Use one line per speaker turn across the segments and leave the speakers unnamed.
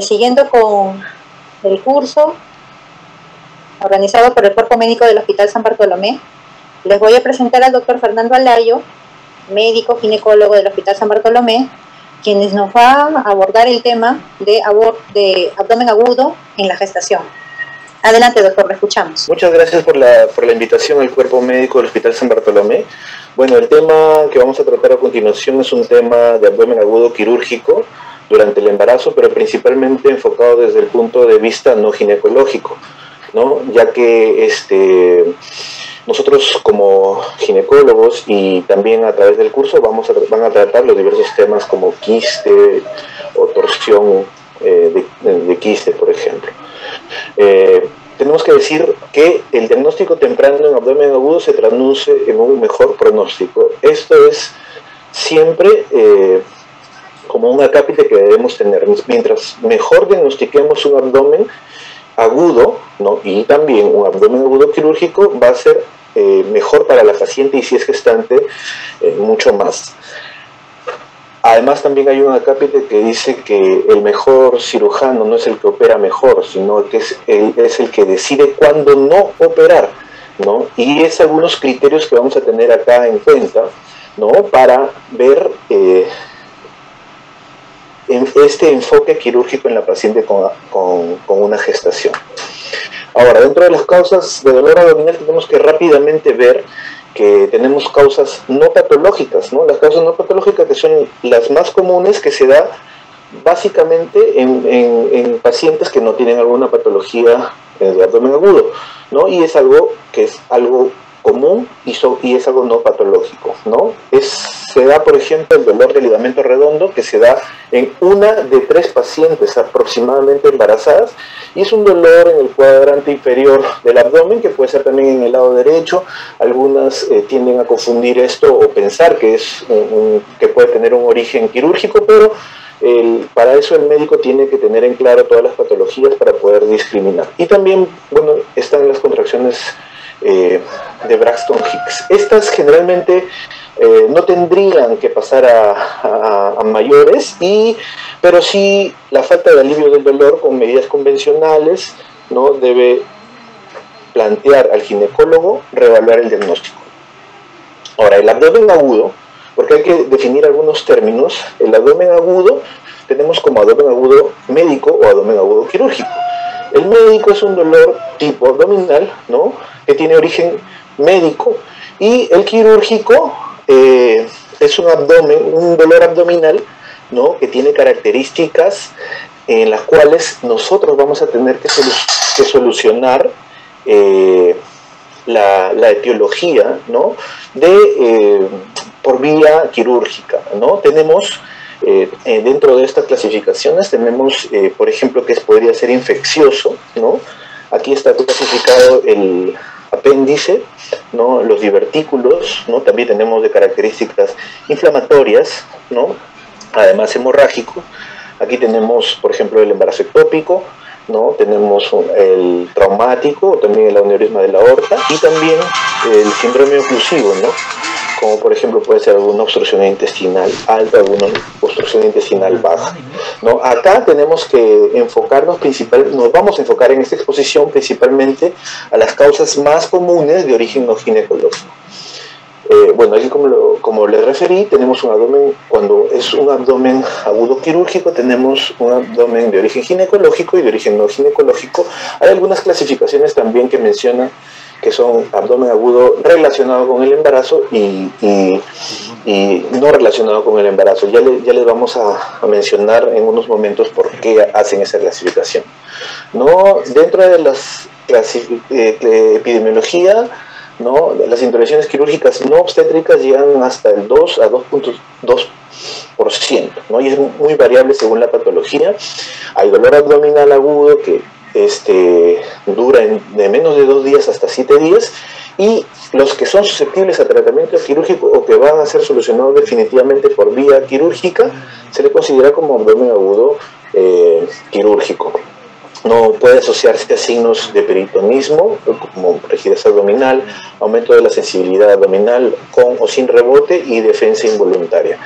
Siguiendo con el curso organizado por el Cuerpo Médico del Hospital San Bartolomé, les voy a presentar al doctor Fernando Alayo, médico ginecólogo del Hospital San Bartolomé, quienes nos va a abordar el tema de abdomen agudo en la gestación. Adelante, doctor, lo escuchamos.
Muchas gracias por la invitación al Cuerpo Médico del Hospital San Bartolomé. Bueno, el tema que vamos a tratar a continuación es un tema de abdomen agudo quirúrgico durante el embarazo, pero principalmente enfocado desde el punto de vista no ginecológico, ¿no? Ya que nosotros como ginecólogos y también a través del curso van a tratar los diversos temas como quiste o torsión de quiste, por ejemplo. Tenemos que decir que el diagnóstico temprano en abdomen agudo se traduce en un mejor pronóstico. Esto es siempre como un acápite que debemos tener. Mientras mejor diagnostiquemos un abdomen agudo, ¿no? Y también un abdomen agudo quirúrgico, va a ser mejor para la paciente, y si es gestante, mucho más. Además, también hay un acápite que dice que el mejor cirujano no es el que opera mejor, sino que es el que decide cuándo no operar, ¿no? Y es algunos criterios que vamos a tener acá en cuenta, ¿no? Para ver este enfoque quirúrgico en la paciente con una gestación. Ahora, dentro de las causas de dolor abdominal tenemos que rápidamente ver que tenemos causas no patológicas, ¿no? Las causas no patológicas, que son las más comunes, que se da básicamente en pacientes que no tienen alguna patología de abdomen agudo, ¿no? Y es algo que es algo común y es algo no patológico, ¿no? Se da, por ejemplo, el dolor del ligamento redondo, que se da en 1 de 3 pacientes aproximadamente embarazadas, y es un dolor en el cuadrante inferior del abdomen, que puede ser también en el lado derecho. Algunas tienden a confundir esto o pensar que que puede tener un origen quirúrgico, pero para eso el médico tiene que tener en claro todas las patologías para poder discriminar. Y también, bueno, están las contracciones de Braxton Hicks. Estas generalmente no tendrían que pasar a mayores, pero sí la falta de alivio del dolor con medidas convencionales, ¿no? Debe plantear al ginecólogo reevaluar el diagnóstico. Ahora, el abdomen agudo, porque hay que definir algunos términos. El abdomen agudo tenemos como abdomen agudo médico o abdomen agudo quirúrgico. El médico es un dolor tipo abdominal, ¿no? Que tiene origen médico, y el quirúrgico es un dolor abdominal, ¿no? Que tiene características en las cuales nosotros vamos a tener que solucionar la etiología, ¿no? Por vía quirúrgica, ¿no? Tenemos dentro de estas clasificaciones tenemos, por ejemplo, que podría ser infeccioso, ¿no? Aquí está clasificado el apéndice, ¿no? Los divertículos, ¿no? También tenemos de características inflamatorias, ¿no? Además hemorrágico. Aquí tenemos, por ejemplo, el embarazo ectópico, ¿no? Tenemos el traumático, también el aneurisma de la aorta, y también el síndrome oclusivo, ¿no? Como por ejemplo puede ser alguna obstrucción intestinal alta, alguna obstrucción intestinal baja, ¿no? Acá tenemos que enfocarnos nos vamos a enfocar en esta exposición principalmente a las causas más comunes de origen no ginecológico. Bueno, aquí como les referí, tenemos un abdomen, cuando es un abdomen agudo quirúrgico, tenemos un abdomen de origen ginecológico y de origen no ginecológico. Hay algunas clasificaciones también que mencionan que son abdomen agudo relacionado con el embarazo y no relacionado con el embarazo. Ya les vamos a mencionar en unos momentos por qué hacen esa clasificación, ¿no? Dentro de las epidemiología, ¿no? Las intervenciones quirúrgicas no obstétricas llegan hasta el 2 a 2.2%, ¿no? Y es muy variable según la patología. Hay dolor abdominal agudo que dura de menos de 2 días hasta 7 días, y los que son susceptibles a tratamiento quirúrgico o que van a ser solucionados definitivamente por vía quirúrgica se le considera como abdomen agudo quirúrgico. No puede asociarse a signos de peritonismo, como rigidez abdominal, aumento de la sensibilidad abdominal con o sin rebote y defensa involuntaria.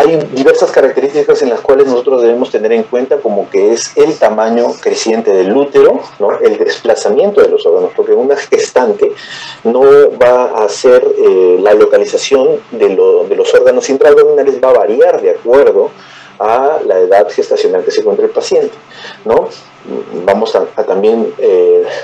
hay diversas características en las cuales nosotros debemos tener en cuenta, como que es el tamaño creciente del útero, ¿no? El desplazamiento de los órganos, porque una gestante no va a hacer la localización de los órganos intraabdominales, va a variar de acuerdo a la edad gestacional que se encuentra el paciente, ¿no? Vamos a también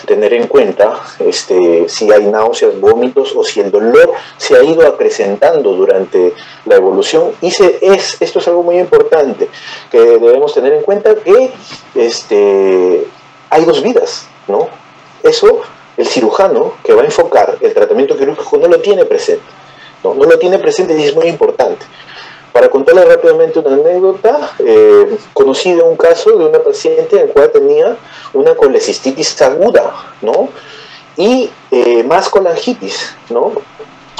tener en cuenta si hay náuseas, vómitos, o si el dolor se ha ido acrecentando durante la evolución. Esto es algo muy importante que debemos tener en cuenta, que hay dos vidas, ¿no? Eso el cirujano que va a enfocar el tratamiento quirúrgico no lo tiene presente, no lo tiene presente, y es muy importante. Para contarles rápidamente una anécdota, conocí de un caso de una paciente en la cual tenía una colecistitis aguda, ¿no? Y más colangitis, ¿no?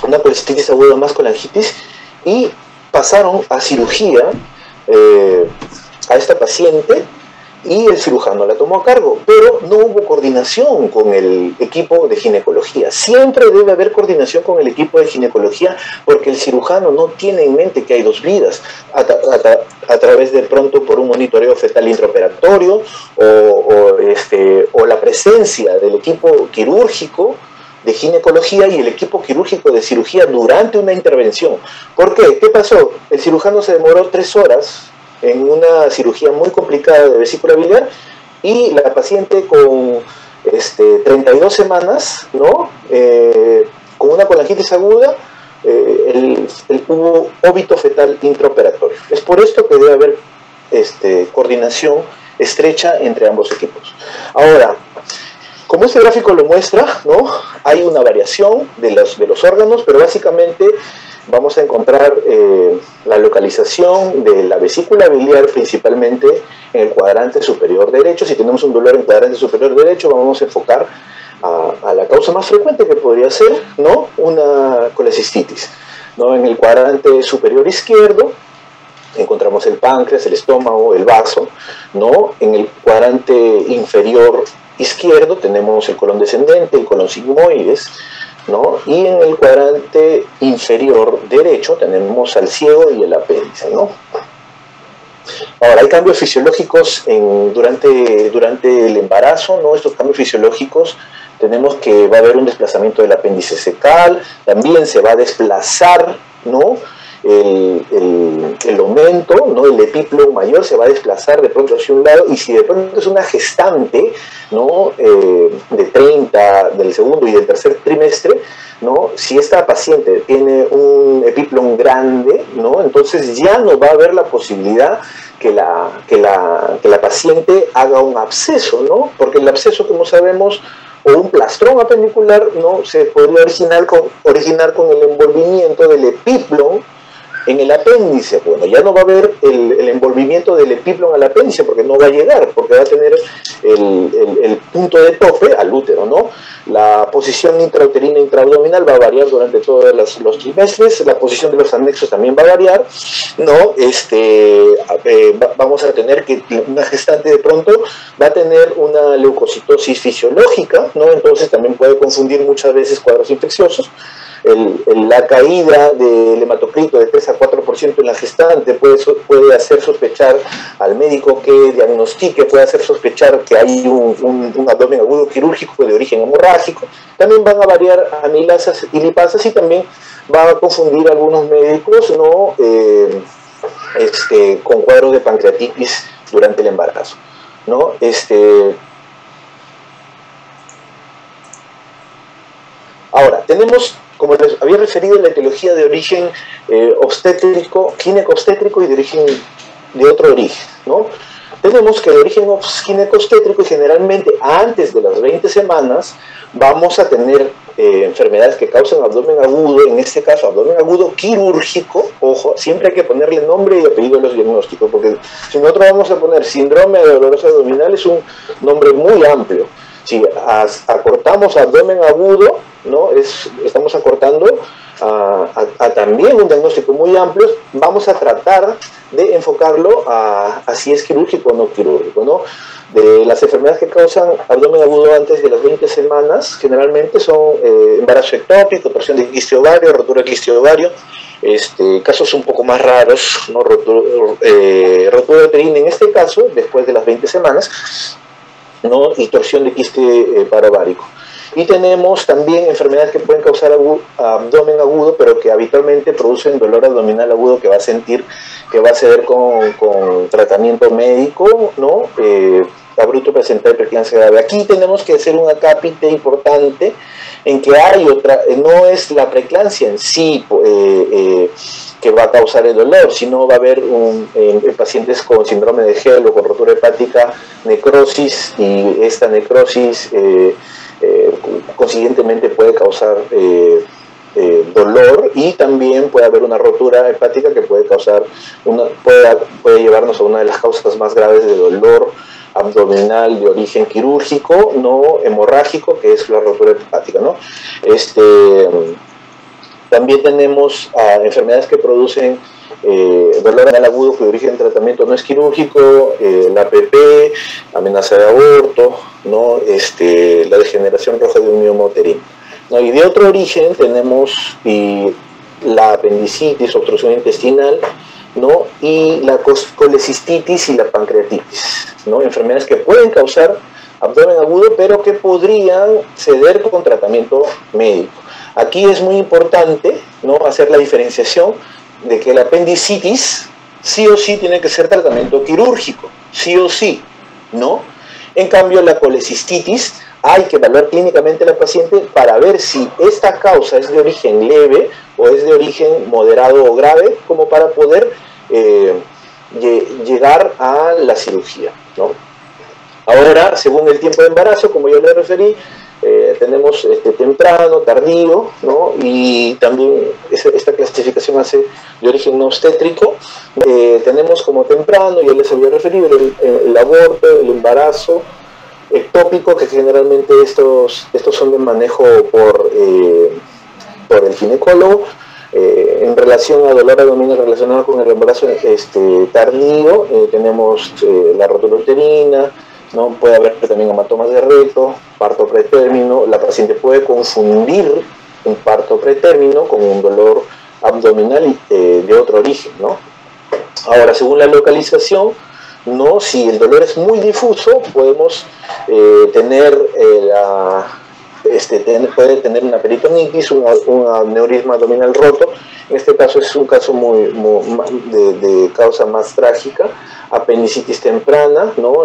Una colecistitis aguda más colangitis, y pasaron a cirugía a esta paciente, y el cirujano la tomó a cargo, pero no hubo coordinación con el equipo de ginecología. Siempre debe haber coordinación con el equipo de ginecología, porque el cirujano no tiene en mente que hay dos vidas, a través de pronto por un monitoreo fetal intraoperatorio, o la presencia del equipo quirúrgico de ginecología y el equipo quirúrgico de cirugía durante una intervención. ¿Por qué? ¿Qué pasó? El cirujano se demoró 3 horas en una cirugía muy complicada de vesícula biliar, y la paciente con 32 semanas, ¿no? Con una colangitis aguda, hubo óbito fetal intraoperatorio. Es por esto que debe haber coordinación estrecha entre ambos equipos. Ahora, como este gráfico lo muestra, ¿no? Hay una variación de los órganos, pero básicamente vamos a encontrar la localización de la vesícula biliar principalmente en el cuadrante superior derecho. Si tenemos un dolor en el cuadrante superior derecho, vamos a enfocar a la causa más frecuente, que podría ser, ¿no? Una colecistitis, ¿no? En el cuadrante superior izquierdo encontramos el páncreas, el estómago, el vaso, ¿no? En el cuadrante inferior izquierdo tenemos el colon descendente, el colon sigmoides, ¿no? Y en el cuadrante inferior derecho tenemos al ciego y el apéndice, ¿no? Ahora, hay cambios fisiológicos durante el embarazo, ¿no? Estos cambios fisiológicos, tenemos que va a haber un desplazamiento del apéndice cecal, también se va a desplazar, ¿no? El aumento, ¿no? El epíplomo mayor se va a desplazar de pronto hacia un lado, y si de pronto es una gestante, ¿no? Del segundo y del tercer trimestre, ¿no? Si esta paciente tiene un epíplomo grande, ¿no? Entonces ya no va a haber la posibilidad que la paciente haga un absceso, ¿no? Porque el absceso, como sabemos, o un plastrón apendicular, ¿no? Se podría originar con el envolvimiento del epíplomo en el apéndice. Bueno, ya no va a haber el envolvimiento del epíplomo al apéndice, porque no va a llegar, porque va a tener el punto de tope al útero, ¿no? La posición intrauterina e intraabdominal va a variar durante todos los trimestres, la posición de los anexos también va a variar, ¿no? Vamos a tener que una gestante de pronto va a tener una leucocitosis fisiológica, ¿no? Entonces también puede confundir muchas veces cuadros infecciosos. La caída del hematocrito de 3 a 4% en la gestante puede hacer sospechar al médico que diagnostique, puede hacer sospechar que hay un abdomen agudo quirúrgico de origen hemorrágico. También van a variar amilasas y lipasas, y también va a confundir a algunos médicos, ¿no? Con cuadros de pancreatitis durante el embarazo, ¿no? Ahora, tenemos, como les había referido, la etiología de origen obstétrico, gineco-obstétrico, y de origen de otro origen, ¿no? Tenemos que de origen gineco-obstétrico, y generalmente antes de las 20 semanas vamos a tener enfermedades que causan abdomen agudo, en este caso abdomen agudo quirúrgico. Ojo, siempre hay que ponerle nombre y apellido a los diagnósticos, porque si nosotros vamos a poner síndrome de dolorosa abdominal, es un nombre muy amplio. Si acortamos abdomen agudo, ¿no? Estamos acortando también un diagnóstico muy amplio, vamos a tratar de enfocarlo a si es quirúrgico o no quirúrgico, ¿no? De las enfermedades que causan abdomen agudo antes de las 20 semanas, generalmente son embarazo ectópico, torsión de quiste ovario, rotura de quiste ovario, casos un poco más raros, ¿no? Rotura uterina en este caso, después de las 20 semanas, ¿no? Y torsión de quiste parovárico. Y tenemos también enfermedades que pueden causar abdomen agudo, pero que habitualmente producen dolor abdominal agudo que va a sentir, que va a ser con tratamiento médico, ¿no? Abrupto presentar preeclampsia grave. Aquí tenemos que hacer un acápite importante en que hay otra, no es la preeclampsia en sí que va a causar el dolor, sino va a haber en pacientes con síndrome de Gel o con rotura hepática, necrosis, y esta necrosis consiguientemente puede causar dolor, y también puede haber una rotura hepática que puede causar puede llevarnos a una de las causas más graves de dolor abdominal de origen quirúrgico, no hemorrágico, que es la rotura hepática, ¿no? También tenemos enfermedades que producen dolor abdominal agudo cuyo origen de tratamiento no es quirúrgico, la PP, amenaza de aborto, ¿no? La degeneración roja de un mioma uterino, ¿no? Y de otro origen tenemos la apendicitis, obstrucción intestinal, ¿no? Y la colecistitis y la pancreatitis, ¿no? Enfermedades que pueden causar abdomen agudo, pero que podrían ceder con tratamiento médico. Aquí es muy importante, ¿no?, hacer la diferenciación de que la apendicitis sí o sí tiene que ser tratamiento quirúrgico, sí o sí, ¿no? En cambio, la colecistitis hay que evaluar clínicamente a la paciente para ver si esta causa es de origen leve o es de origen moderado o grave, como para poder llegar a la cirugía, ¿no? Ahora, según el tiempo de embarazo, como yo le referí, tenemos temprano, tardío, ¿no? Y también esta clasificación hace de origen no obstétrico. Tenemos como temprano, ya les había referido, el aborto, el embarazo ectópico, que generalmente estos son de manejo por el ginecólogo. En relación a dolor abdominal relacionado con el embarazo tardío, tenemos la rotura uterina, ¿no? Puede haber también hematomas de recto, parto pretérmino. La paciente puede confundir un parto pretérmino con un dolor abdominal de otro origen, ¿no? Ahora, según la localización, ¿no?, si el dolor es muy difuso, podemos puede tener una peritonitis, un aneurisma abdominal roto. En este caso es un caso de causa más trágica, apendicitis temprana, ¿no?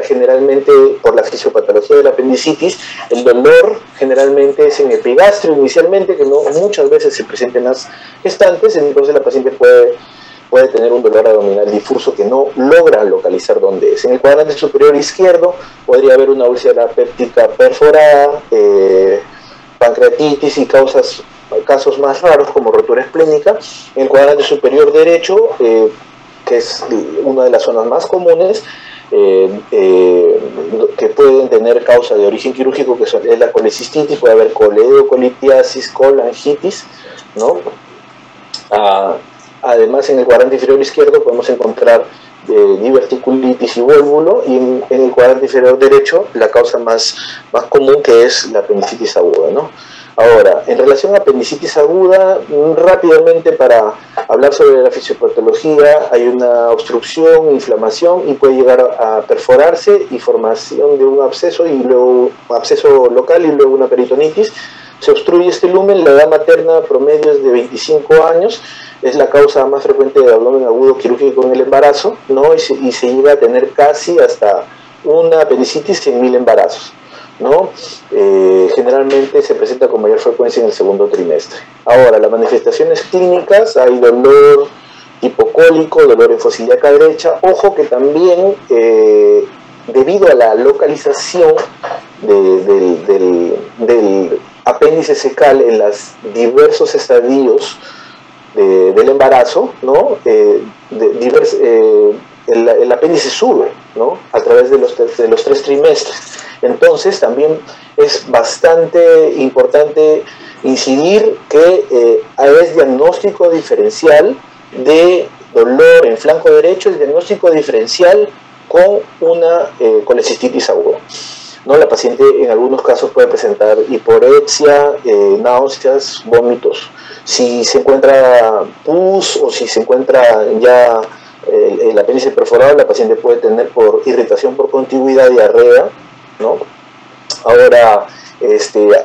Generalmente por la fisiopatología de la apendicitis, el dolor generalmente es en epigastrio inicialmente, que no muchas veces se presenta en las gestantes. Entonces la paciente puede tener un dolor abdominal difuso que no logra localizar dónde es. En el cuadrante superior izquierdo podría haber una úlcera péptica perforada, pancreatitis y casos más raros como rotura esplénica. En el cuadrante superior derecho, que es una de las zonas más comunes, que pueden tener causa de origen quirúrgico, que es la colecistitis, puede haber coledocolitiasis, colangitis, ¿no? Además, en el cuadrante inferior izquierdo podemos encontrar diverticulitis y vólvulo, y en el cuadrante inferior derecho la causa más común, que es la apendicitis aguda, ¿no? Ahora, en relación a apendicitis aguda, rápidamente para hablar sobre la fisiopatología, hay una obstrucción, inflamación, y puede llegar a perforarse y formación de un absceso, y luego un absceso local y luego una peritonitis. Se obstruye este lumen, la edad materna promedio es de 25 años, es la causa más frecuente de abdomen agudo quirúrgico en el embarazo, ¿no? Y se llega a tener casi hasta una apendicitis en 1000 embarazos, ¿no? Generalmente se presenta con mayor frecuencia en el segundo trimestre. Ahora, las manifestaciones clínicas: hay dolor hipocólico, dolor en fosa ilíaca derecha. Ojo que también, debido a la localización del apéndice cecal en los diversos estadios del embarazo, ¿no? El apéndice sube, ¿no?, a través de los 3 trimestres. Entonces también es bastante importante Incidir que es diagnóstico diferencial de dolor en flanco derecho, el diagnóstico diferencial con una colecistitis aguda. ¿No? La paciente en algunos casos puede presentar hiporexia, náuseas, vómitos. Si se encuentra pus o si se encuentra ya el apéndice perforado, la paciente puede tener por irritación por contigüidad, diarrea, ¿no? Ahora,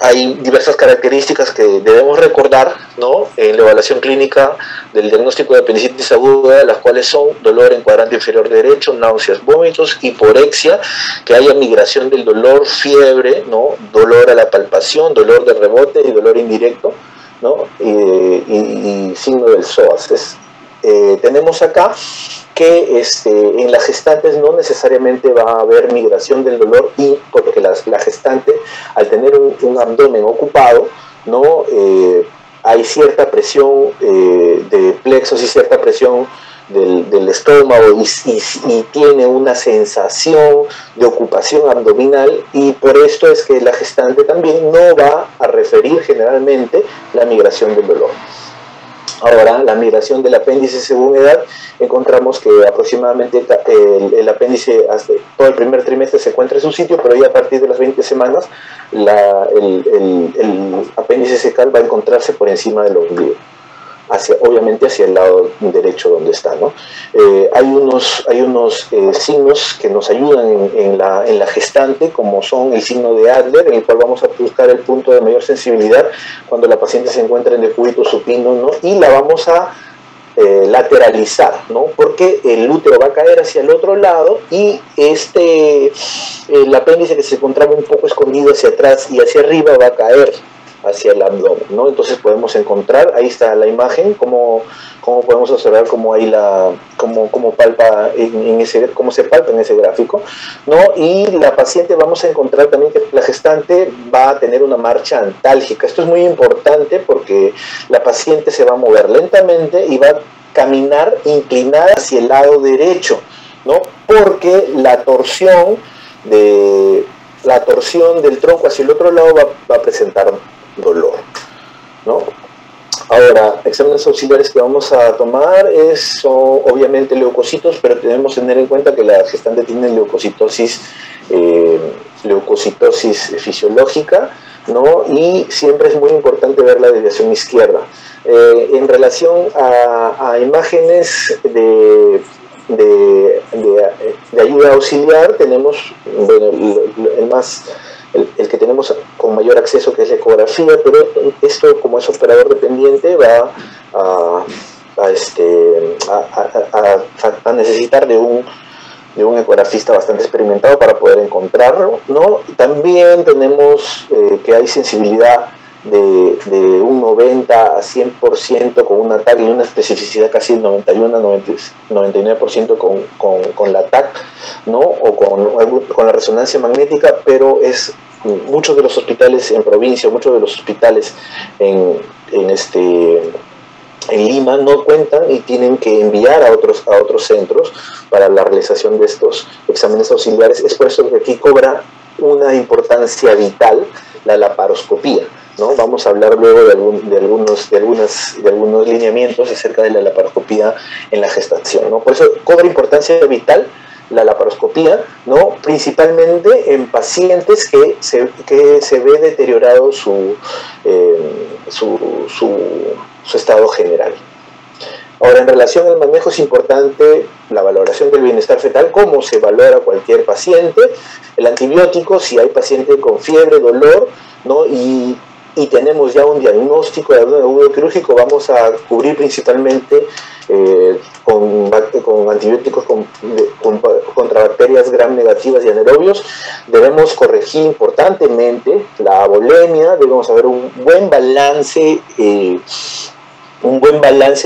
hay diversas características que debemos recordar, ¿no? En la evaluación clínica del diagnóstico de apendicitis aguda, las cuales son dolor en cuadrante inferior derecho, náuseas, vómitos, hiporexia, que haya migración del dolor, fiebre, ¿no? Dolor a la palpación, dolor de rebote y dolor indirecto, ¿no? Y signo del psoas. Tenemos acá que en las gestantes no necesariamente va a haber migración del dolor, y porque la gestante, al tener un abdomen ocupado, ¿no? Hay cierta presión de plexos y cierta presión del estómago y tiene una sensación de ocupación abdominal, y por esto es que la gestante también no va a referir generalmente la migración del dolor. Ahora, la migración del apéndice según edad, encontramos que aproximadamente el apéndice hasta todo el primer trimestre se encuentra en su sitio, pero ya a partir de las 20 semanas el apéndice secal va a encontrarse por encima del ombligo, obviamente hacia el lado derecho donde está, ¿no? Hay unos signos que nos ayudan en la gestante, como son el signo de Adler, en el cual vamos a buscar el punto de mayor sensibilidad cuando la paciente se encuentra en decúbito supino, ¿no? Y la vamos a lateralizar, ¿no? Porque el útero va a caer hacia el otro lado y el apéndice que se encontraba un poco escondido hacia atrás y hacia arriba va a caer hacia el abdomen, ¿no? Entonces podemos encontrar, ahí está la imagen, cómo podemos observar cómo palpa cómo se palpa en ese gráfico, ¿no? Y la paciente, vamos a encontrar también que la gestante va a tener una marcha antálgica. Esto es muy importante porque la paciente se va a mover lentamente y va a caminar inclinada hacia el lado derecho, ¿no? Porque la torsión del tronco hacia el otro lado va a presentar dolor, ¿no? Ahora, exámenes auxiliares que vamos a tomar son obviamente leucocitos, pero debemos tener en cuenta que la gestante tiene leucocitosis fisiológica, ¿no? Y siempre es muy importante ver la desviación izquierda. En relación a imágenes de ayuda auxiliar, tenemos, bueno, el que tenemos con mayor acceso, que es la ecografía, pero esto, como es operador dependiente, va a necesitar de un ecografista bastante experimentado para poder encontrarlo, ¿no? También tenemos que hay sensibilidad de un 90 a 100% con una TAC y una especificidad casi del 91-99% con la TAC, ¿no? O con la resonancia magnética, pero muchos de los hospitales en provincia, muchos de los hospitales en Lima no cuentan y tienen que enviar a otros centros para la realización de estos exámenes auxiliares. Es por eso que aquí cobra una importancia vital la laparoscopía, ¿no? Vamos a hablar luego de algunos lineamientos acerca de la laparoscopía en la gestación, ¿no? Por eso cobra importancia vital la laparoscopía, ¿no? Principalmente en pacientes que se ve deteriorado su estado general. Ahora, en relación al manejo, es importante la valoración del bienestar fetal, cómo se valora cualquier paciente, el antibiótico, si hay paciente con fiebre, dolor, ¿no? Y tenemos ya un diagnóstico de abdomen agudo quirúrgico, vamos a cubrir principalmente con antibióticos contra bacterias gram negativas y anaerobios. Debemos corregir importantemente la abolemia, debemos haber un buen balance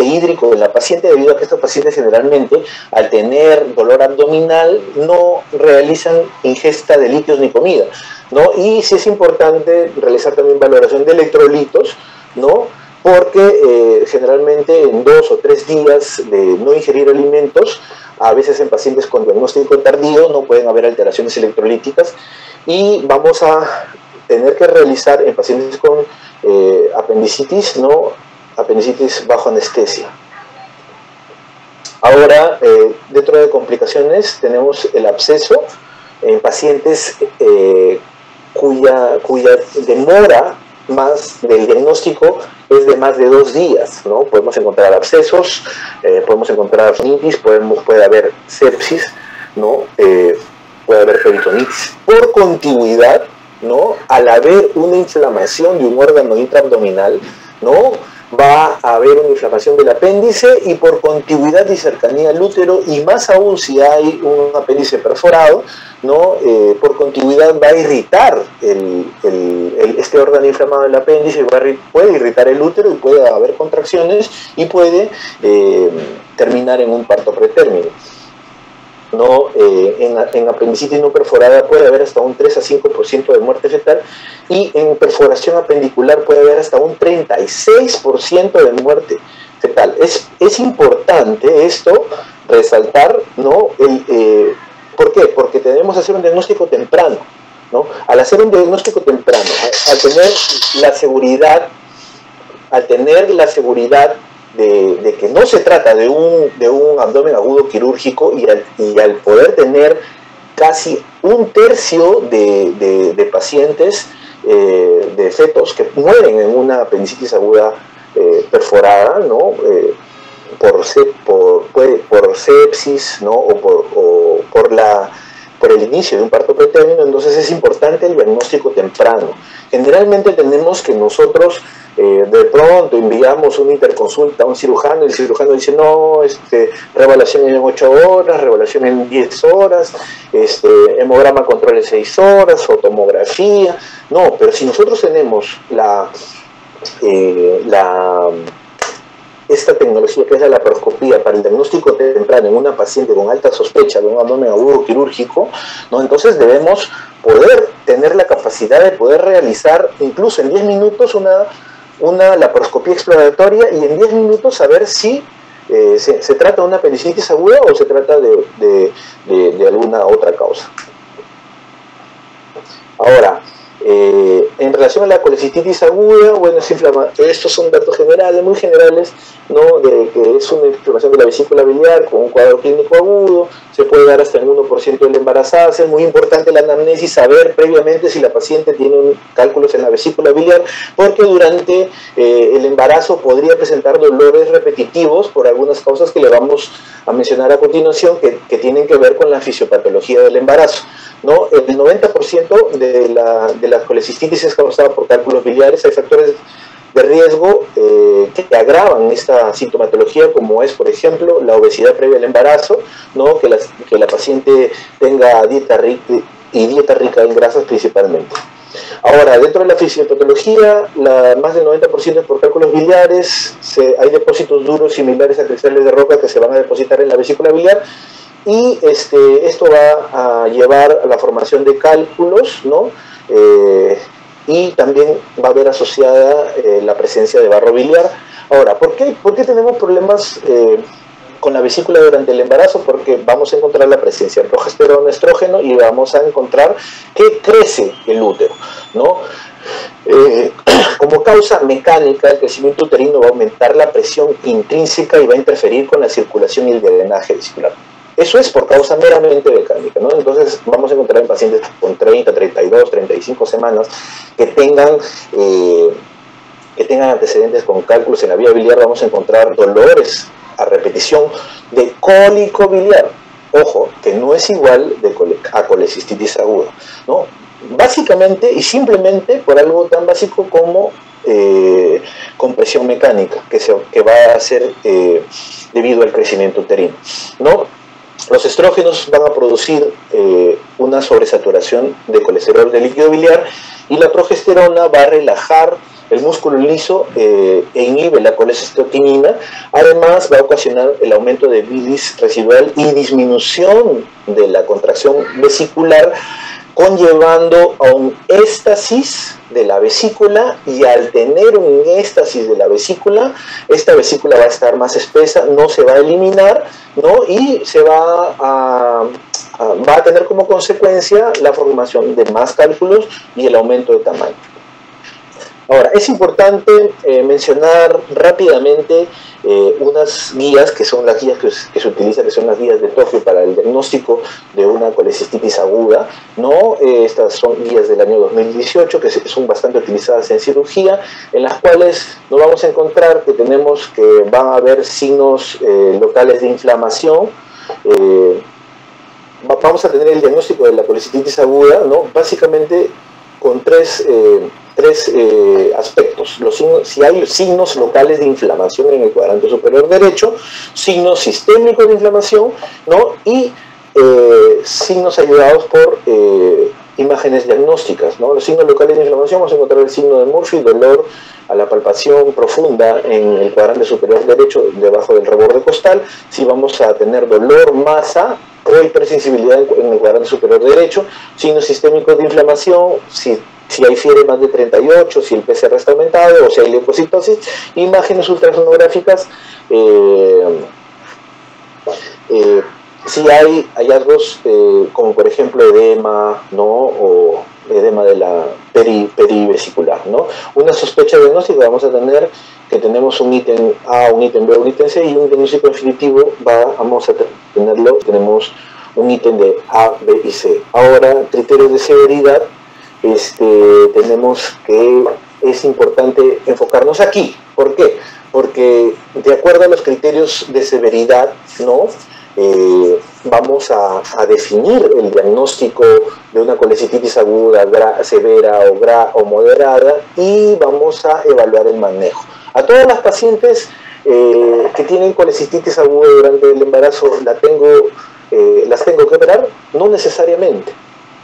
hídrico en la paciente, debido a que estos pacientes generalmente, al tener dolor abdominal, no realizan ingesta de líquidos ni comida, ¿no? Y sí es importante realizar también valoración de electrolitos, ¿no? Porque generalmente en 2 o 3 días de no ingerir alimentos, a veces en pacientes con diagnóstico tardío no pueden haber alteraciones electrolíticas, y vamos a tener que realizar en pacientes con apendicitis, ¿no? Apendicitis bajo anestesia. Ahora, dentro de complicaciones tenemos el absceso en pacientes cuya demora más del diagnóstico es de más de 2 días, ¿no? Podemos encontrar abscesos, podemos encontrar rinitis, puede haber sepsis, ¿no? Puede haber peritonitis por contigüidad, ¿no? Al haber una inflamación de un órgano intraabdominal, ¿no? Va a haber una inflamación del apéndice y por contigüidad y cercanía al útero, y más aún si hay un apéndice perforado, ¿no? Por contigüidad va a irritar este órgano inflamado del apéndice, puede irritar el útero y puede haber contracciones y puede terminar en un parto pretérmino. ¿No? En apendicitis no perforada puede haber hasta un 3 a 5% de muerte fetal, y en perforación apendicular puede haber hasta un 36% de muerte fetal. Es importante esto resaltar, ¿no? ¿Por qué? Porque tenemos que hacer un diagnóstico temprano, ¿no? Al hacer un diagnóstico temprano, al tener la seguridad de que no se trata de un abdomen agudo quirúrgico, y al poder tener casi 1/3 de pacientes, de fetos que mueren en una apendicitis aguda perforada, ¿no? Por sepsis, ¿no? o por el inicio de un parto pretérmino. Entonces es importante el diagnóstico temprano. Generalmente tenemos que nosotros de pronto enviamos una interconsulta a un cirujano, y el cirujano dice, no, revelación en 8 horas, revelación en 10 horas, hemograma control en 6 horas, o tomografía. No, pero si nosotros tenemos esta tecnología que es la laparoscopía para el diagnóstico temprano en una paciente con alta sospecha de un abdomen agudo quirúrgico, ¿no? Entonces debemos poder tener la capacidad de poder realizar incluso en 10 minutos una laparoscopía exploratoria, y en 10 minutos saber si se trata de una apendicitis aguda o se trata de alguna otra causa. Ahora, en relación a la colecistitis aguda, bueno, estos son datos generales, muy generales, ¿no? De que es una inflamación de la vesícula biliar con un cuadro clínico agudo, se puede dar hasta el 1% de la embarazada. Es muy importante la anamnesis, saber previamente si la paciente tiene cálculos en la vesícula biliar, porque durante el embarazo podría presentar dolores repetitivos por algunas causas que le vamos a mencionar a continuación, que tienen que ver con la fisiopatología del embarazo, ¿no? El 90% de la colecistitis es causada por cálculos biliares. Hay factores de riesgo que agravan esta sintomatología, como es, por ejemplo, la obesidad previa al embarazo, ¿no? Que la paciente tenga dieta rica en grasas principalmente. Ahora, dentro de la fisiopatología, más del 90% es por cálculos biliares. Hay depósitos duros similares a cristales de roca que se van a depositar en la vesícula biliar, y esto va a llevar a la formación de cálculos, ¿no? Y también va a haber asociada la presencia de barro biliar. Ahora, ¿por qué tenemos problemas con la vesícula durante el embarazo? Porque vamos a encontrar la presencia de progesterona, estrógeno, y vamos a encontrar que crece el útero, ¿no? Como causa mecánica, el crecimiento uterino va a aumentar la presión intrínseca y va a interferir con la circulación y el drenaje vesicular. Eso es por causa meramente mecánica, ¿no? Entonces vamos a encontrar en pacientes con 30, 32, 35 semanas que tengan antecedentes con cálculos en la vía biliar. Vamos a encontrar dolores a repetición de cólico biliar. Ojo, que no es igual a colecistitis aguda, ¿no? Básicamente y simplemente por algo tan básico como compresión mecánica, que va a ser debido al crecimiento uterino, ¿no? Los estrógenos van a producir una sobresaturación de colesterol de líquido biliar, y la progesterona va a relajar el músculo liso e inhibe la colecistoquinina. Además, va a ocasionar el aumento de bilis residual y disminución de la contracción vesicular, conllevando a un éstasis de la vesícula, y al tener un éstasis de la vesícula, esta vesícula va a estar más espesa, no se va a eliminar, ¿no? Y se va a va a tener como consecuencia la formación de más cálculos y el aumento de tamaño. Ahora, es importante mencionar rápidamente unas guías, que son las guías que se utilizan, que son las guías de Tokio para el diagnóstico de una colecistitis aguda, ¿no? Estas son guías del año 2018, que son bastante utilizadas en cirugía, en las cuales nos vamos a encontrar que tenemos que van a haber signos locales de inflamación. Vamos a tener el diagnóstico de la colecistitis aguda, ¿no? Básicamente con tres aspectos. Si hay signos locales de inflamación en el cuadrante superior derecho, signos sistémicos de inflamación, ¿no? Y signos ayudados por imágenes diagnósticas, ¿no? Los signos locales de inflamación, vamos a encontrar el signo de Murphy, dolor a la palpación profunda en el cuadrante superior derecho, debajo del reborde costal. Si vamos a tener dolor, masa o hipersensibilidad en el cuadrante superior derecho, signos sistémicos de inflamación, si hay fiebre más de 38, si el PCR está aumentado o si hay leucocitosis, imágenes ultrasonográficas, si hay hallazgos como por ejemplo edema, ¿no? O edema de la perivesicular, ¿no? Una sospecha diagnóstica vamos a tener que tenemos un ítem A, un ítem B, un ítem C, y un diagnóstico definitivo vamos a tenerlo, tenemos un ítem de A, B y C. Ahora, criterios de severidad, tenemos que es importante enfocarnos aquí. ¿Por qué? Porque de acuerdo a los criterios de severidad, ¿no? Vamos a definir el diagnóstico de una colecistitis aguda, severa o moderada, y vamos a evaluar el manejo. A todas las pacientes que tienen colecistitis aguda durante el embarazo, las tengo que operar, no necesariamente.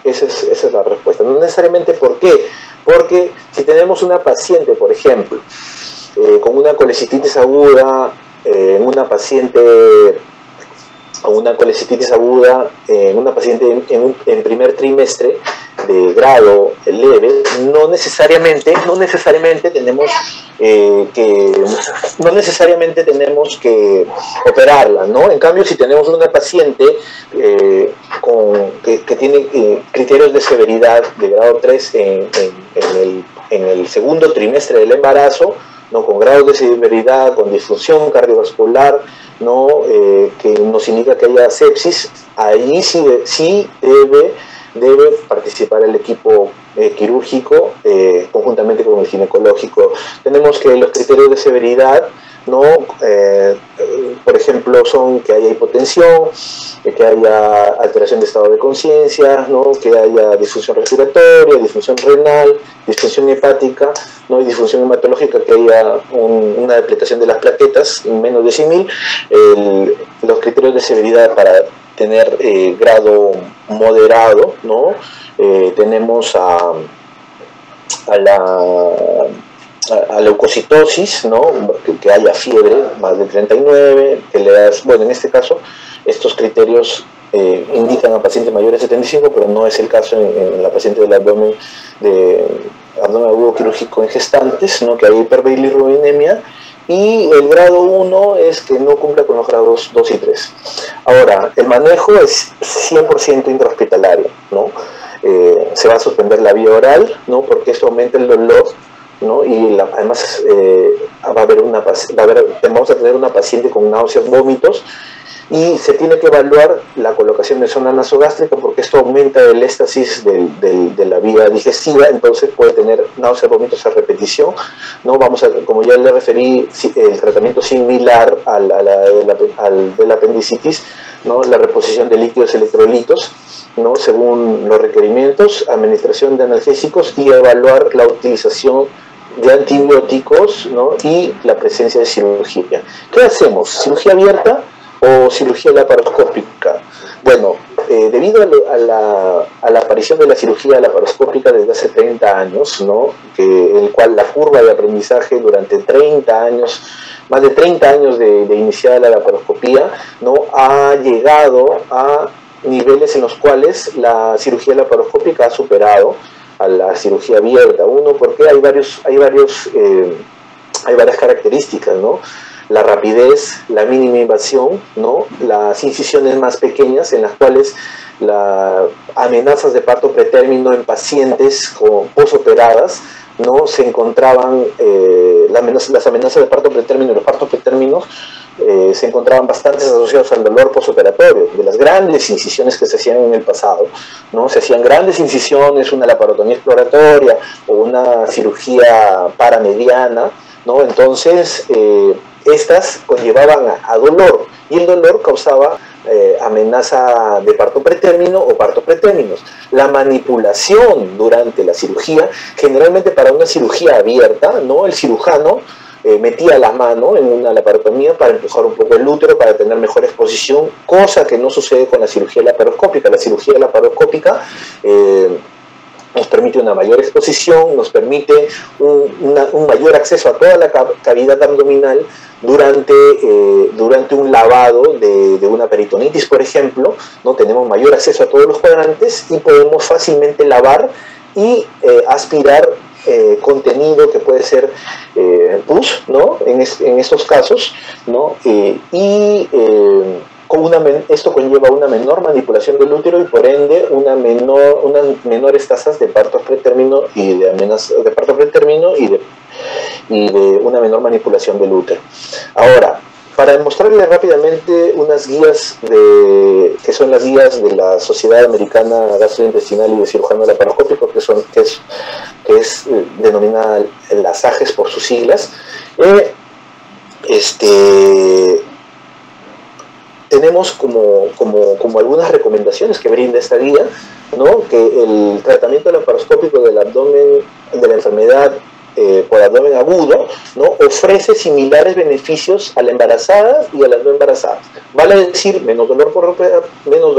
Esa es la respuesta. No necesariamente. ¿Por qué? Porque si tenemos una paciente, por ejemplo, con una colecistitis aguda, una paciente en primer trimestre de grado leve, no necesariamente tenemos que operarla, ¿no? En cambio, si tenemos una paciente que tiene criterios de severidad de grado 3 en el segundo trimestre del embarazo, ¿no? Con grados de severidad, con disfunción cardiovascular, ¿no? Que nos indica que haya sepsis, ahí sí debe participar el equipo quirúrgico conjuntamente con el ginecológico. Tenemos que los criterios de severidad, ¿no? Por ejemplo, son que haya hipotensión, que haya alteración de estado de conciencia, ¿no? Que haya disfunción respiratoria, disfunción renal, disfunción hepática, ¿no? Y disfunción hematológica, que haya una depletación de las plaquetas en menos de 100.000. Los criterios de severidad para tener grado moderado, ¿no? Tenemos a leucocitosis, ¿no? Que haya fiebre más de 39, que le das, bueno, en este caso estos criterios indican a pacientes mayores de 75, pero no es el caso en la paciente del abdomen agudo quirúrgico en gestantes, ¿no? Que hay hiperbilirrubinemia, y el grado 1 es que no cumpla con los grados 2 y 3. Ahora, el manejo es 100% intrahospitalario, ¿no? Se va a suspender la vía oral, ¿no? Porque esto aumenta el dolor, ¿no? Y además vamos a tener una paciente con náuseas, vómitos, y se tiene que evaluar la colocación de zona nasogástrica, porque esto aumenta el éstasis de la vía digestiva, entonces puede tener náuseas, vómitos a repetición, ¿no? Como ya le referí, el tratamiento similar al de la apendicitis, ¿no? La reposición de líquidos electrolitos, ¿no? Según los requerimientos, administración de analgésicos y evaluar la utilización de antibióticos, ¿no? Y la presencia de cirugía. ¿Qué hacemos? ¿Cirugía abierta o cirugía laparoscópica? Bueno, debido a la aparición de la cirugía laparoscópica desde hace 30 años, ¿no? El cual la curva de aprendizaje durante 30 años, más de 30 años de iniciada la laparoscopía, ¿no? Ha llegado a niveles en los cuales la cirugía laparoscópica ha superado a la cirugía abierta. Uno, porque hay varias características, ¿no? la rapidez, la mínima invasión, ¿no? Las incisiones más pequeñas en las cuales las amenazas de parto pretérmino en pacientes posoperadas, ¿no? Se encontraban, las amenazas de parto pretérmino y los partos pretérminos se encontraban bastante asociados al dolor posoperatorio, de las grandes incisiones que se hacían en el pasado, ¿no? Se hacían grandes incisiones, una laparotomía exploratoria o una cirugía paramediana, ¿no? Entonces, estas conllevaban a dolor, y el dolor causaba amenaza de parto pretérmino o partos pretérminos. La manipulación durante la cirugía, generalmente para una cirugía abierta, ¿no? El cirujano metía la mano en una laparotomía para empujar un poco el útero, para tener mejor exposición, cosa que no sucede con la cirugía laparoscópica. La cirugía laparoscópica nos permite una mayor exposición, nos permite un mayor acceso a toda la cavidad abdominal durante un lavado de una peritonitis, por ejemplo, ¿no? Tenemos mayor acceso a todos los cuadrantes y podemos fácilmente lavar y aspirar contenido que puede ser pus, ¿no? En estos casos, ¿no? Esto conlleva una menor manipulación del útero y por ende unas menores tasas de partos pretérmino y de amenazas de parto pretérmino y de una menor manipulación del útero. Ahora, para demostrarles rápidamente unas guías que son las guías de la Sociedad Americana Gastrointestinal y de Cirujano Laparoscópico, que es denominada las AGES por sus siglas, tenemos como algunas recomendaciones que brinda esta guía, ¿no? Que el tratamiento laparoscópico del abdomen, de la enfermedad por abdomen agudo, ¿no? Ofrece similares beneficios a la embarazada y a las no embarazadas. Vale decir, menos dolor postoperatorio, menos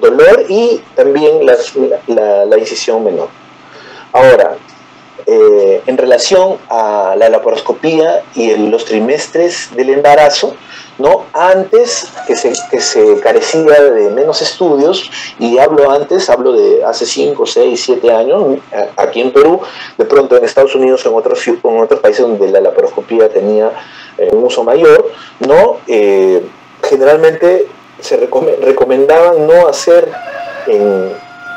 dolor y también la incisión menor. Ahora, en relación a la laparoscopía y los trimestres del embarazo, ¿no? Antes que se carecía de menos estudios, y hablo de hace 5, 6, 7 años, aquí en Perú, de pronto en Estados Unidos o en otros países donde la laparoscopía tenía un uso mayor, ¿no? Generalmente se recomendaban no hacer en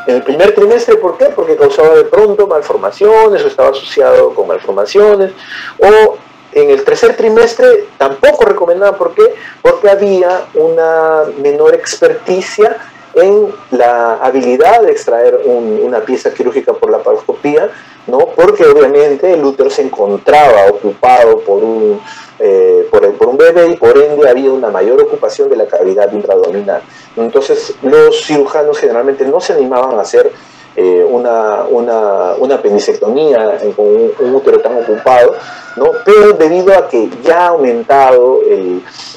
el primer trimestre. ¿Por qué? Porque causaba de pronto malformaciones o estaba asociado con malformaciones, o en el tercer trimestre tampoco recomendaban. ¿Por qué? Porque había una menor experticia en la habilidad de extraer una pieza quirúrgica por laparoscopía, ¿no? Porque obviamente el útero se encontraba ocupado por un bebé y por ende había una mayor ocupación de la cavidad intraabdominal. Entonces los cirujanos generalmente no se animaban a hacer una apendicectomía con un útero tan ocupado, ¿no? Pero debido a que ya ha aumentado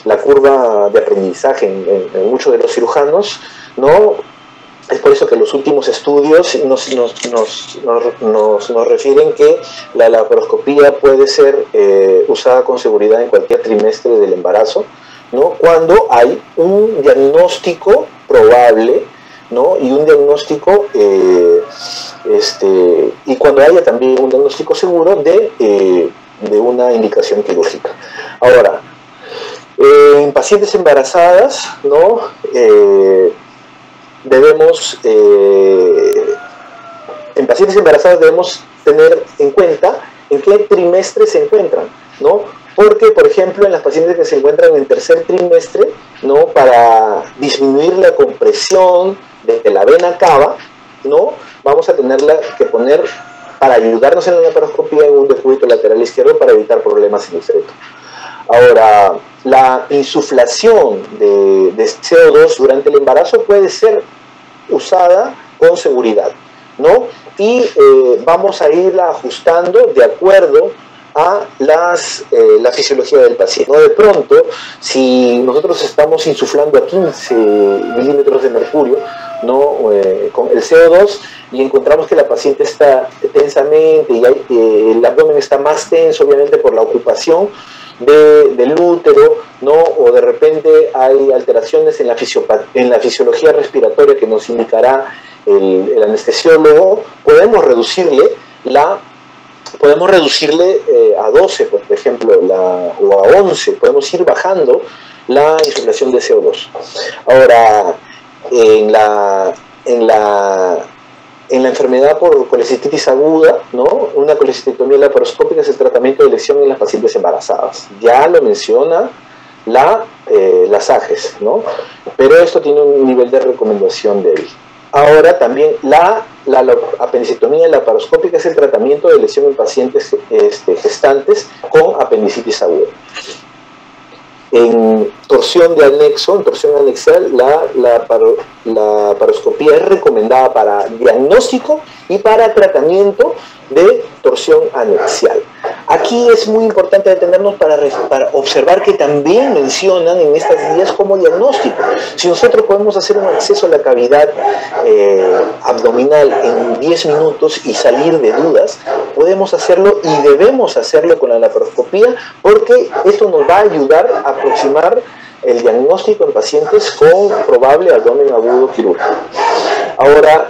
la curva de aprendizaje en muchos de los cirujanos, ¿no? Es por eso que los últimos estudios nos refieren que la laparoscopía puede ser usada con seguridad en cualquier trimestre del embarazo, ¿no? Cuando hay un diagnóstico probable, ¿no? Y un diagnóstico y cuando haya también un diagnóstico seguro de una indicación quirúrgica. Ahora, en pacientes embarazadas, ¿no? En pacientes embarazadas debemos tener en cuenta en qué trimestre se encuentran, ¿no? Porque, por ejemplo, en las pacientes que se encuentran en tercer trimestre, ¿no? Para disminuir la compresión de la vena cava, ¿no? Vamos a tenerla que poner, para ayudarnos en la laparoscopía, en un decúbito lateral izquierdo para evitar problemas en el feto. Ahora, la insuflación de CO2 durante el embarazo puede ser usada con seguridad, ¿no? Y vamos a irla ajustando de acuerdo a la fisiología del paciente, ¿no? De pronto, si nosotros estamos insuflando a 15 milímetros de mercurio, ¿no? Con el CO2, y encontramos que la paciente está tensamente y el abdomen está más tenso, obviamente por la ocupación del útero, ¿no? O de repente hay alteraciones en la fisiología respiratoria que nos indicará el anestesiólogo, podemos reducirle la podemos reducirle a 12, por ejemplo, o a 11, podemos ir bajando la insuflación de CO2. Ahora, en la enfermedad por colecistitis aguda, ¿no? Una colecistectomía laparoscópica es el tratamiento de elección en las pacientes embarazadas. Ya lo menciona las AGES, ¿no? Pero esto tiene un nivel de recomendación débil. Ahora también la apendicectomía laparoscópica es el tratamiento de lesión en pacientes gestantes con apendicitis aguda. En torsión de anexo, en torsión anexial, la laparoscopía es recomendada para diagnóstico y para tratamiento de torsión anexial. Aquí es muy importante detenernos para observar que también mencionan en estas guías como diagnóstico. Si nosotros podemos hacer un acceso a la cavidad abdominal en 10 minutos y salir de dudas, podemos hacerlo y debemos hacerlo con la laparoscopía, porque esto nos va a ayudar a aproximar el diagnóstico en pacientes con probable abdomen agudo quirúrgico. Ahora,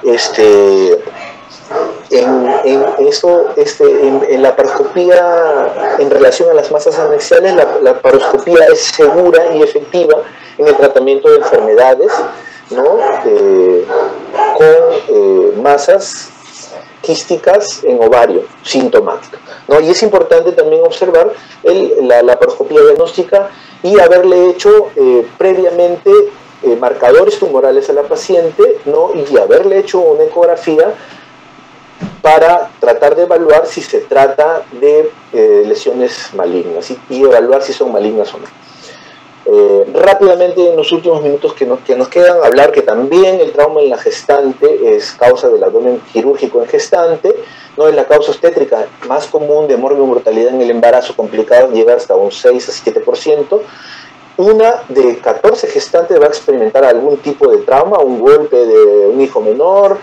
en la laparoscopía, en relación a las masas anexiales, la laparoscopía es segura y efectiva en el tratamiento de enfermedades, ¿no? Con masas quísticas en ovario, sintomática, ¿no? Y es importante también observar la laparoscopía diagnóstica y haberle hecho previamente marcadores tumorales a la paciente, ¿no? Y haberle hecho una ecografía para tratar de evaluar si se trata de lesiones malignas y evaluar si son malignas o no. Rápidamente, en los últimos minutos que nos quedan, hablar que también el trauma en la gestante es causa del abdomen quirúrgico en gestante, ¿no? Es la causa obstétrica más común de morbimortalidad en el embarazo complicado, llega hasta un 6 a 7%. Una de 14 gestantes va a experimentar algún tipo de trauma, un golpe de un hijo menor,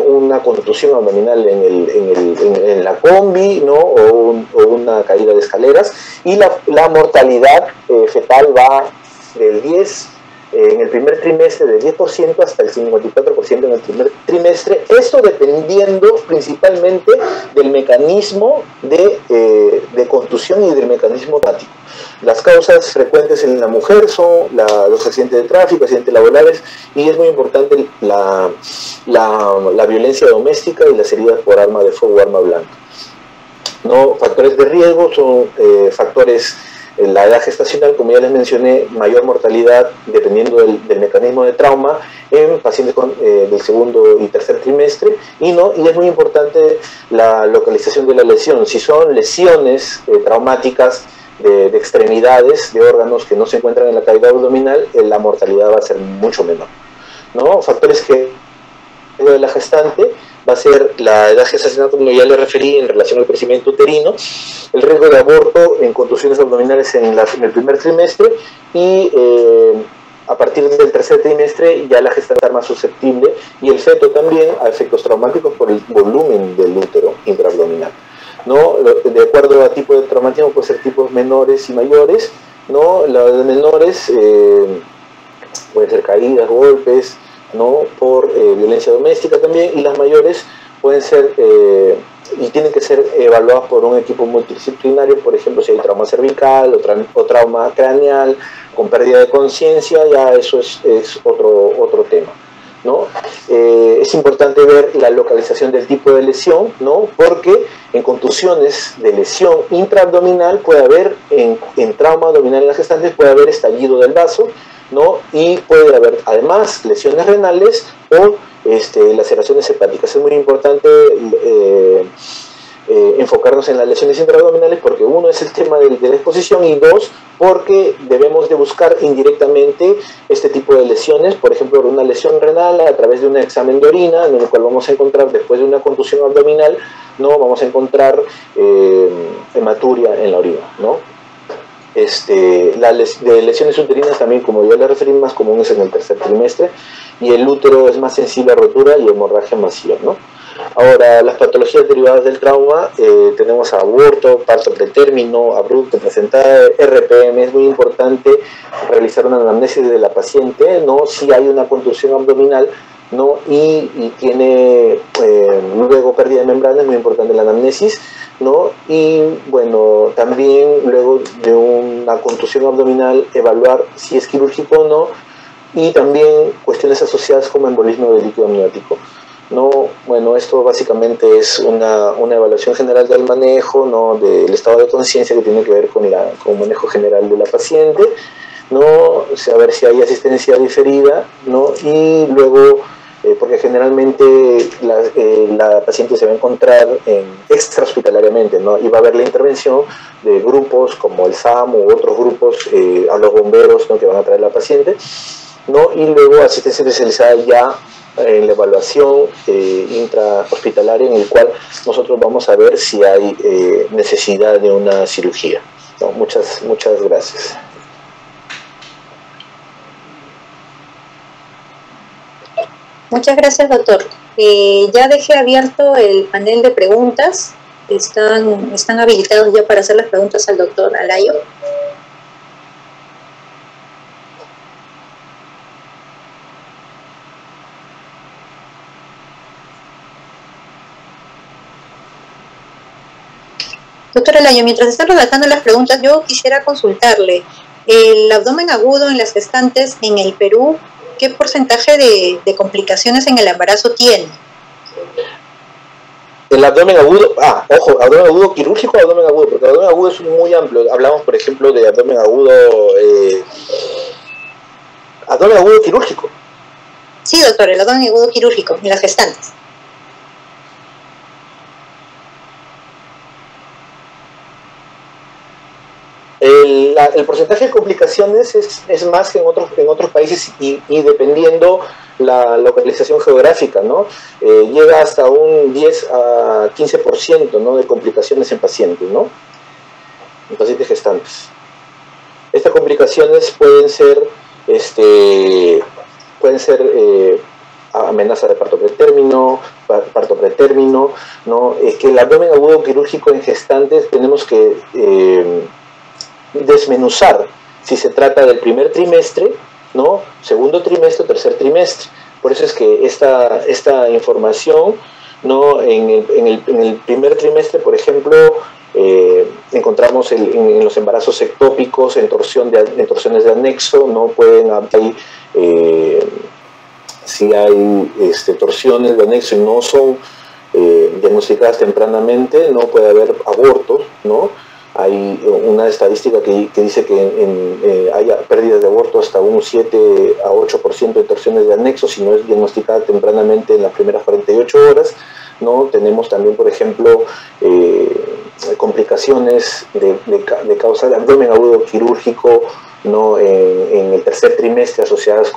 una contusión abdominal en la combi, ¿no? o una caída de escaleras, y la mortalidad fetal va del 10 en el primer trimestre, del 10% hasta el 54% en el primer trimestre, esto dependiendo principalmente del mecanismo de contusión y del mecanismo tático. Las causas frecuentes en la mujer son los accidentes de tráfico, accidentes laborales, y es muy importante la violencia doméstica y las heridas por arma de fuego o arma blanca. ¿No? Factores de riesgo son factores en la edad gestacional, como ya les mencioné, mayor mortalidad dependiendo del mecanismo de trauma en pacientes del segundo y tercer trimestre, y es muy importante la localización de la lesión. Si son lesiones traumáticas de extremidades, de órganos que no se encuentran en la cavidad abdominal, la mortalidad va a ser mucho menor, ¿no? Factores que de la gestante va a ser la edad gestacional, como ya le referí, en relación al crecimiento uterino, el riesgo de aborto en contusiones abdominales en el primer trimestre, y a partir del tercer trimestre ya la gestante está más susceptible, y el feto también, a efectos traumáticos por el volumen del útero intraabdominal, ¿no? De acuerdo a tipo de traumatismo puede ser tipos menores y mayores, ¿no? Los menores pueden ser caídas, golpes, ¿no? Por violencia doméstica también, y las mayores pueden ser y tienen que ser evaluadas por un equipo multidisciplinario, por ejemplo si hay trauma cervical o trauma craneal con pérdida de conciencia, ya eso es otro tema, ¿no? Es importante ver la localización del tipo de lesión, ¿no? Porque en contusiones de lesión intraabdominal puede haber, en trauma abdominal en las gestantes puede haber estallido del vaso, ¿no? Y puede haber además lesiones renales o laceraciones hepáticas. Es muy importante enfocarnos en las lesiones intraabdominales, porque uno es el tema de la exposición, y dos, porque debemos de buscar indirectamente este tipo de lesiones, por ejemplo una lesión renal a través de un examen de orina, en el cual vamos a encontrar, después de una contusión abdominal, ¿no? Vamos a encontrar hematuria en la orina, ¿no? De lesiones uterinas también, como ya le referí, más común es en el tercer trimestre, y el útero es más sensible a rotura y hemorragia masiva, ¿no? Ahora, las patologías derivadas del trauma, tenemos aborto, parto pretérmino, abrupto, placental, RPM. Es muy importante realizar una anamnesis de la paciente, ¿no? Si hay una contusión abdominal, ¿no? Y tiene luego pérdida de membrana, es muy importante la anamnesis, ¿no? Y bueno, también luego de una contusión abdominal, evaluar si es quirúrgico o no, y también cuestiones asociadas como embolismo de líquido amniótico. No, bueno, esto básicamente es una evaluación general del manejo, ¿no? Del estado de conciencia que tiene que ver con el manejo general de la paciente, ¿no? Saber si hay asistencia diferida, ¿no? Y luego, porque generalmente la paciente se va a encontrar extrahospitalariamente, ¿no? Y va a haber la intervención de grupos como el SAM u otros grupos, a los bomberos, ¿no? Que van a traer a la paciente, ¿no? Y luego asistencia especializada ya en la evaluación intrahospitalaria, en el cual nosotros vamos a ver si hay necesidad de una cirugía, ¿no? Muchas gracias.
Muchas gracias, doctor. Ya dejé abierto el panel de preguntas. Están habilitados ya para hacer las preguntas al doctor Alayo. Doctor Alayo, mientras está redactando las preguntas, yo quisiera consultarle. El abdomen agudo en las gestantes en el Perú, ¿qué porcentaje de complicaciones en el embarazo tiene?
El abdomen agudo, ojo, abdomen agudo quirúrgico o abdomen agudo, porque el abdomen agudo es muy amplio. Hablamos, por ejemplo, de abdomen agudo quirúrgico.
Sí, doctor, el abdomen agudo quirúrgico en las gestantes.
El porcentaje de complicaciones es más que en otros países y dependiendo la localización geográfica, ¿no? Llega hasta un 10 a 15%, ¿no? De complicaciones en pacientes, ¿no? En pacientes gestantes. Estas complicaciones pueden ser amenaza de parto pretérmino, ¿no? Es que el abdomen agudo quirúrgico en gestantes tenemos que desmenuzar si se trata del primer trimestre, ¿no? Segundo trimestre, tercer trimestre. Por eso es que esta información, ¿no? En el primer trimestre, por ejemplo, encontramos en los embarazos ectópicos, en torsiones de anexo, ¿no? Pueden haber, si hay torsiones de anexo y no son diagnosticadas tempranamente, no puede haber abortos, ¿no? Hay una estadística que dice que hay pérdidas de aborto hasta un 7 a 8% de torsiones de anexo si no es diagnosticada tempranamente en las primeras 48 horas, ¿no? Tenemos también, por ejemplo, complicaciones de causa de abdomen agudo quirúrgico, ¿no? En el tercer trimestre asociadas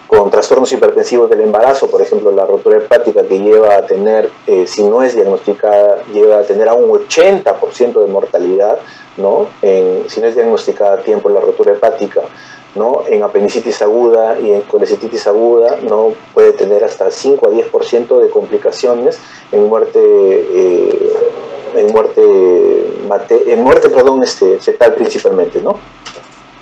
con trastornos hipertensivos del embarazo, por ejemplo, la rotura hepática que lleva a tener, si no es diagnosticada, lleva a tener a un 80% de mortalidad, ¿no? Si no es diagnosticada a tiempo la rotura hepática, ¿no? En apendicitis aguda y en colecistitis aguda, ¿no? Puede tener hasta 5 a 10% de complicaciones en muerte fetal principalmente, ¿no?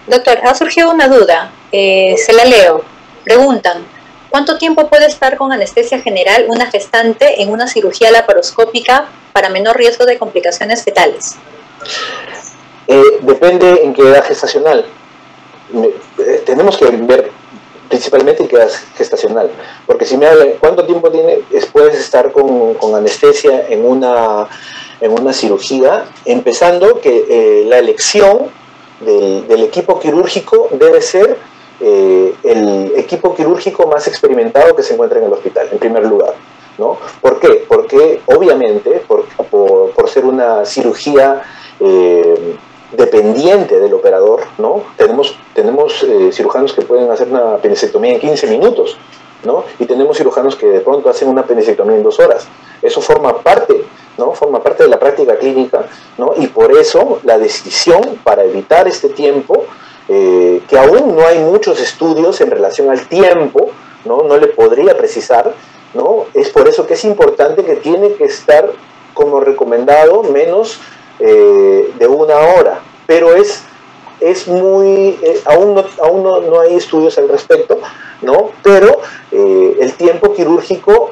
Doctor, ha surgido una duda, se la leo. Preguntan, ¿cuánto tiempo puede estar con anestesia general una gestante en una cirugía laparoscópica para menor riesgo de complicaciones fetales?
Depende en qué edad gestacional. Tenemos que ver principalmente en qué edad gestacional, porque si me hablan cuánto tiempo puedes estar con anestesia en una cirugía, empezando que la elección del equipo quirúrgico debe ser el equipo quirúrgico más experimentado que se encuentra en el hospital, en primer lugar, ¿no? ¿Por qué? Porque obviamente por ser una cirugía dependiente del operador, ¿no? Tenemos cirujanos que pueden hacer una apendicectomía en 15 minutos, ¿no? Y tenemos cirujanos que de pronto hacen una apendicectomía en 2 horas. Eso forma parte, ¿no? Forma parte de la práctica clínica, ¿no? Y por eso la decisión para evitar este tiempo, que aún no hay muchos estudios en relación al tiempo, no le podría precisar, ¿no? Es por eso que es importante que tiene que estar como recomendado menos de 1 hora, pero es muy, aún no hay estudios al respecto, ¿no? Pero el tiempo quirúrgico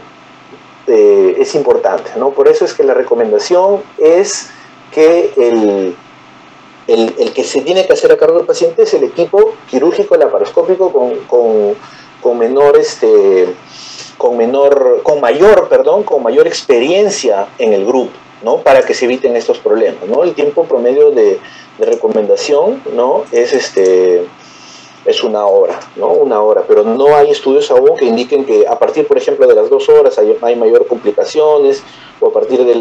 es importante, ¿no? Por eso es que la recomendación es que el que se tiene que hacer a cargo del paciente es el equipo quirúrgico laparoscópico con mayor experiencia en el grupo, ¿no? Para que se eviten estos problemas, ¿no? El tiempo promedio de recomendación, ¿no? Es una hora, ¿no? Una hora, pero no hay estudios aún que indiquen que a partir, por ejemplo, de las 2 horas hay mayor complicaciones, o a partir de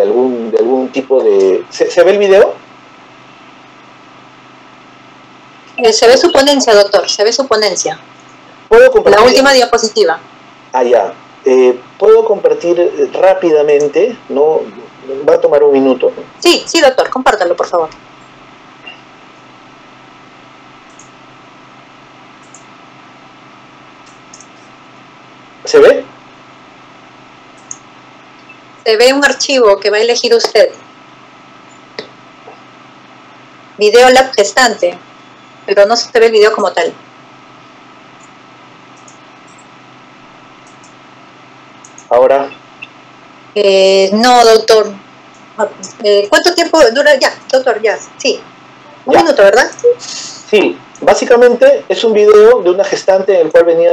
algún tipo de... ¿Se ve el video?
Se ve su ponencia, doctor, se ve su ponencia.
¿Puedo compartir?
La última diapositiva.
Ah, ya. ¿Puedo compartir rápidamente? ¿No? Va a tomar un minuto.
Sí, sí, doctor, compártalo, por favor.
¿Se ve?
Se ve un archivo que va a elegir usted. Video Lab gestante, pero no se ve el video como tal.
Ahora.
No, doctor. ¿Cuánto tiempo dura? Ya, doctor, ya. Sí. Un minuto, ¿verdad?
Sí. Básicamente es un video de una gestante en el cual venía,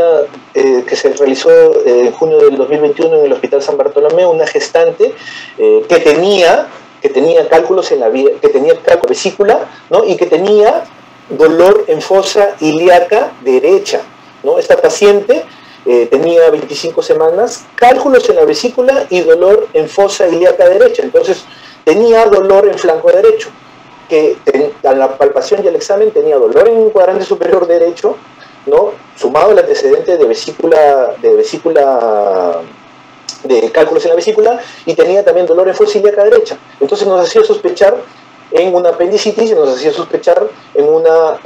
que se realizó en junio del 2021 en el Hospital San Bartolomé, una gestante que tenía cálculos en la vía, que tenía vesícula, ¿no? Y que tenía dolor en fosa ilíaca derecha, ¿no? Esta paciente tenía 25 semanas, cálculos en la vesícula y dolor en fosa ilíaca derecha, entonces tenía dolor en flanco derecho, que a la palpación y el examen tenía dolor en el cuadrante superior derecho, ¿no? Sumado el antecedente de cálculos en la vesícula, y tenía también dolor en fosa ilíaca derecha. Entonces nos hacía sospechar en una apendicitis y nos hacía sospechar en una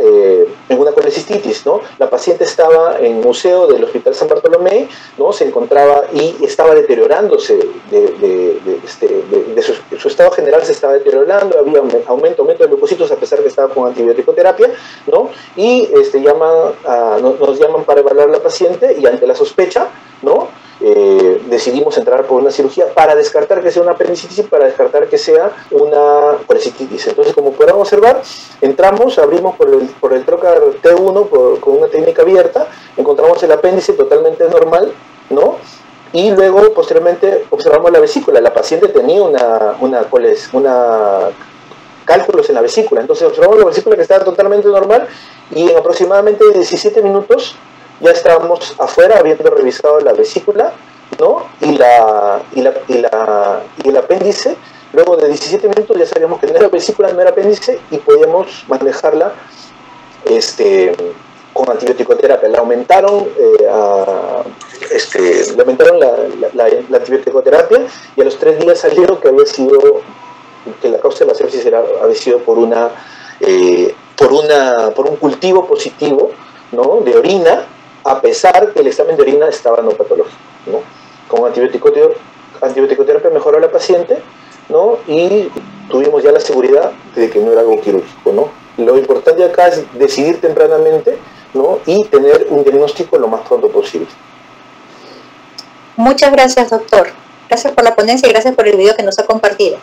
colecistitis, ¿no? La paciente estaba en museo del Hospital San Bartolomé, ¿no? Se encontraba y estaba deteriorándose, su estado general se estaba deteriorando, había aumento de leucocitos a pesar que estaba con antibiótico-terapia, ¿no? Y nos llaman para evaluar a la paciente, y ante la sospecha, ¿no? Decidimos entrar por una cirugía para descartar que sea una apendicitis y para descartar que sea una colecistitis. Entonces, como podrán observar, entramos, abrimos por el trocar T1 con una técnica abierta, encontramos el apéndice totalmente normal, ¿no? Y luego, posteriormente, observamos la vesícula. La paciente tenía cálculos en la vesícula. Entonces, observamos la vesícula que estaba totalmente normal, y en aproximadamente 17 minutos ya estábamos afuera habiendo revisado la vesícula, ¿no? Y el apéndice. Luego de 17 minutos ya sabíamos que no era vesícula, no era apéndice, y podíamos manejarla con antibiótico-terapia. Le aumentaron la antibiótico-terapia, y a los 3 días salieron que la causa de la sepsis había sido por un cultivo positivo, ¿no? De orina, a pesar que el examen de orina estaba no patológico, ¿no? Con antibiótico-terapia mejoró la paciente, ¿no? Y tuvimos ya la seguridad de que no era algo quirúrgico, ¿no? Lo importante acá es decidir tempranamente, ¿no? Y tener un diagnóstico lo más pronto posible.
Muchas gracias, doctor. Gracias por la ponencia y gracias por el video que nos ha compartido.